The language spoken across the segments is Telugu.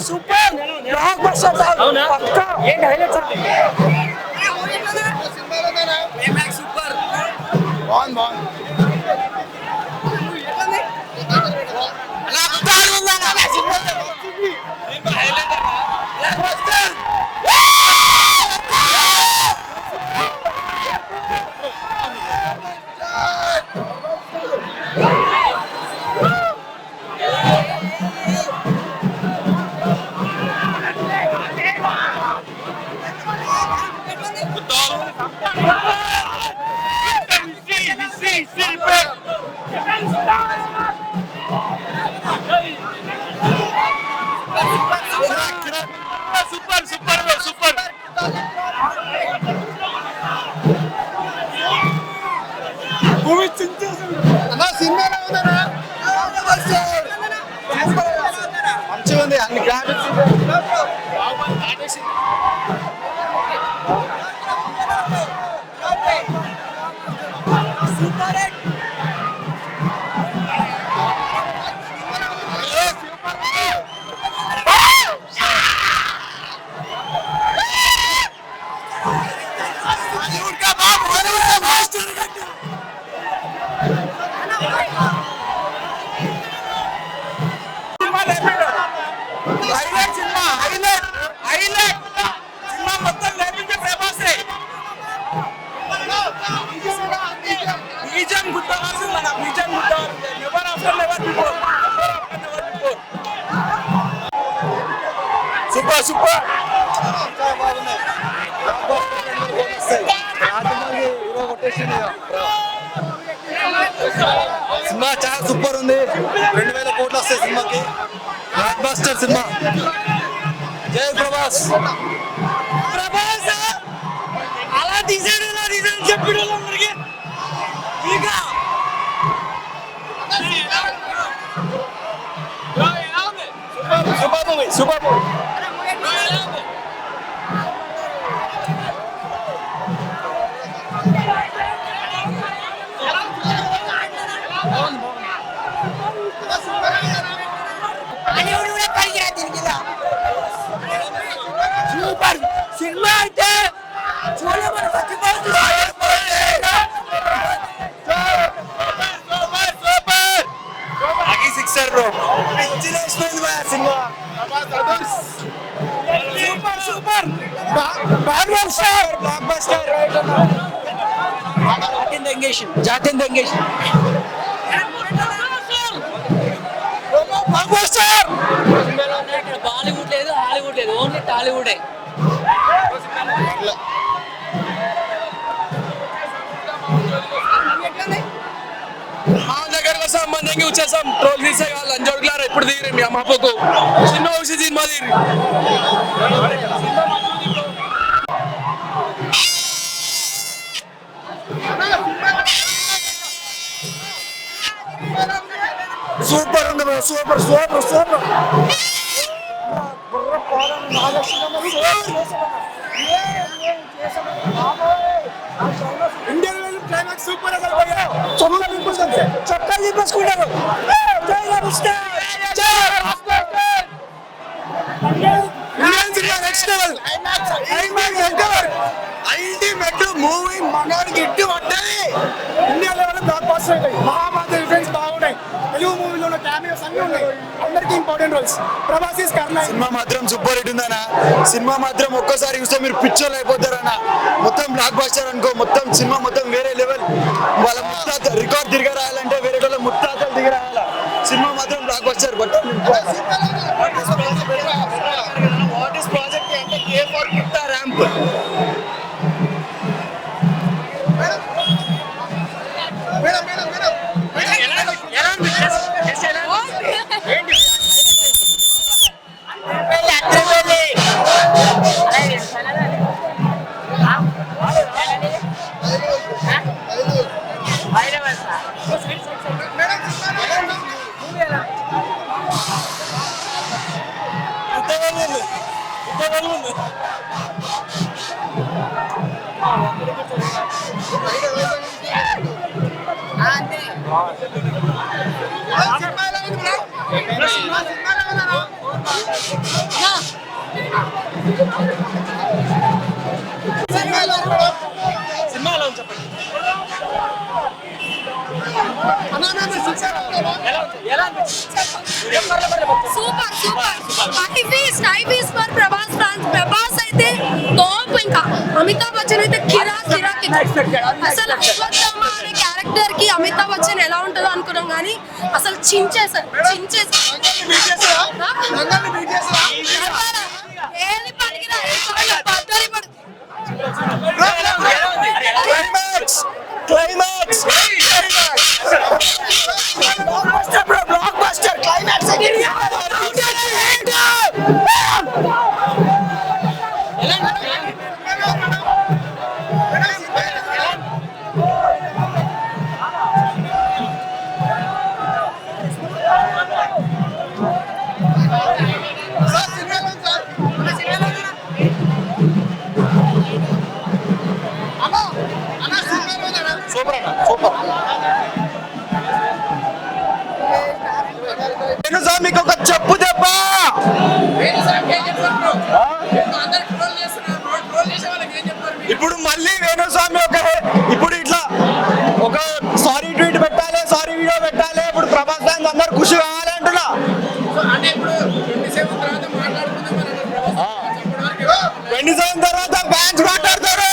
సూపర్ బ్లాక్ బస్టర్ పక్కా ఏంటి హైలైట్స్ సూపర్ బాగుంది మంచిగా ఉంది అన్ని గ్రాఫిక్స్ సూపర్ సినిమా చాలా సూపర్ ఉంది 2000 కోట్లు వస్తాయి సినిమాకి బ్లాక్ బస్టర్ సినిమా జై ప్రభాస్ అలా తీసాడు చెప్పాడు అందరికి సూపర్ సినిమా అయితే సిక్సర్ సూపర్ బ్లాక్ బస్టర్ జాతింద ఎంగేషన్ బాలీవుడ్ లేదు హాలీవుడ్ లేదు ఓన్లీ టాలీవుడే దగ్గర సంబంధంగా వచ్చేసాం ట్రోల్ తీసే వాళ్ళు అంజోడ్లారా ఇప్పుడు తీరి మీ అమ్మకు చిన్న వచ్చి సినిమా తీరి సూపర్ ఉంది super super super Indian climax super చొక్కా తిప్పేసుకుంటారు అల్టిమేట్ మూవీ మగాడికి ఇట్టు పడ్డది ఇండియా లెవెల్ బ్లాక్ బస్టర్ అవుతాయి మహాభారత రిఫరెన్స్ బాగున్నాయి తెలుగు మూవీలో ఉన్న క్యామియోస్ అన్ని ఉన్నాయి అందరికి important roles Prabhas is Karna cinema మాత్రం సూపర్ హిట్ ఉందన్నా సినిమా మాత్రం ఒక్కసారి చూస్తే మీరు పిక్చర్లు అయిపోతారన్న మొత్తం బ్లాక్ బస్టర్ అనుకో మొత్తం సినిమా మొత్తం వేరే లెవెల్ వాళ్ళ ముత్తాత రికార్డ్ తిరిగి రాయాలంటే వేరే వాళ్ళ ముత్తాతలు దిగి రాయాల సినిమా మాత్రం blockbuster what is project అంటే కే ఫర్ కిట్టా ramp super super high piece for Prabhas fans. Prabhas అయితే టాప్. ఇంకా అమితాబ్ బచ్చన్ అయితే కిరాక్. అసలు అశ్వత్థామ అనే క్యారెక్టర్ కి అమితాబ్ బచ్చన్ ఎలా ఉంటుందో అనుకున్నాం కానీ అసలు చించేశారు. ఏది పనికిరా క్లైమాక్స్ బ్లాక్బస్టర్ క్లైమాక్స్ మీకు ఒక చెప్పు దెబ్బ. ఇప్పుడు మళ్ళీ వేణుస్వామి ఇప్పుడు ఇట్లా ఒక సారీ ట్వీట్ పెట్టాలి, సారీ వీడియో పెట్టాలి. ఇప్పుడు ప్రభాస్ ఫ్యాన్స్ అందరు ఖుషి కావాలి అంటున్నా. 27 తర్వాత ఫ్యాన్స్ మాట్లాడతారు.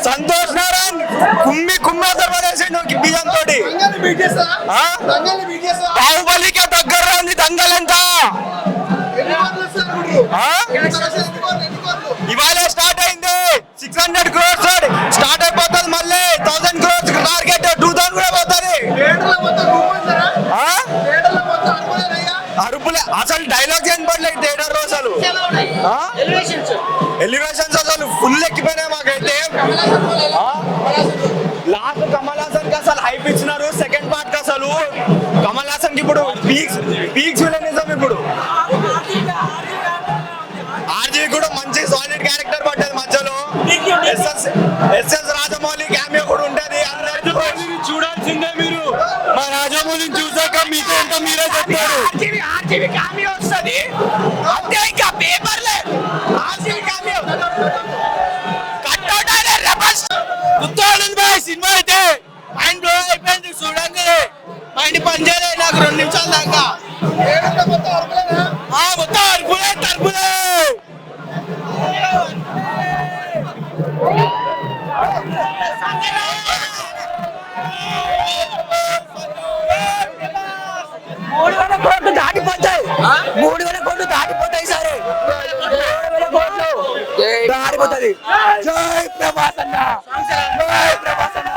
సంతోష్ నారాయణ్ కుమ్మేసర్ పడేసిండు బియ్యం తోటి. బాహుబలికే దగ్గరలో ఉంది దంగల్. ఎంత ఇవాళ స్టార్ట్ అయింది. 600 crores స్టార్ట్ అయిపోతుంది. మళ్ళీ 1000 crores టార్గెట్. 2000 కూడా పోతుంది. అరుపులే అసలు డైలాగ్స్ ఏం పడలేదు థియేటర్ లో. అసలు ఎలివేషన్స్ అసలు ఫుల్ ఎక్కిపోయినాయి మాకైతే. లాస్ట్ కమల్ హాసన్ కి అసలు హైప్ ఇచ్చినారు. సెకండ్ పార్ట్ కి అసలు కమల్ హాసన్ కి ఇప్పుడు పీక్స్ విలనిజం. ఇప్పుడు ఆర్జీ కూడా మంచి సాలిడ్ క్యారెక్టర్ పడ్డది మధ్యలో. ఎస్ఎస్ రాజమౌళి క్యామియో కూడా ఉంటది. చూడాల్సిందే మీరు. మా రాజమౌళిని చూసాక మీకు ఎంత మీరే చెప్తారు. ఆర్జీవి క్యామియో వస్తుంది అంతే. ఇంకా పేపర్ లేదు. ఆర్జీవి క్యామియో సినిమా అయితే మైండ్ బ్లో అయిపోయింది. చూడండి మైండ్ పనిచేయలేదు నాకు 2 నిమిషాల దాకా. మొత్తం అరుపులే తరుపులే. దాటిపోతాయి. 3,000 కోట్లు దాటిపోతాయి. సరే 3,000 కోట్లు దాటిపోతుంది. జై ప్రభాస్ అన్న. జై ప్రభాస్ అన్న.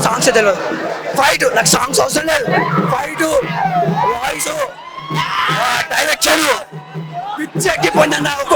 సాంగ్స్ తెలియదు. ఫైట్ నాకు సాంగ్స్ అవసరం లేదు. ఫైట్ వాయిస్ డైరెక్షన్ పిచ్చి ఎక్కిపోయిందన్న. ఒక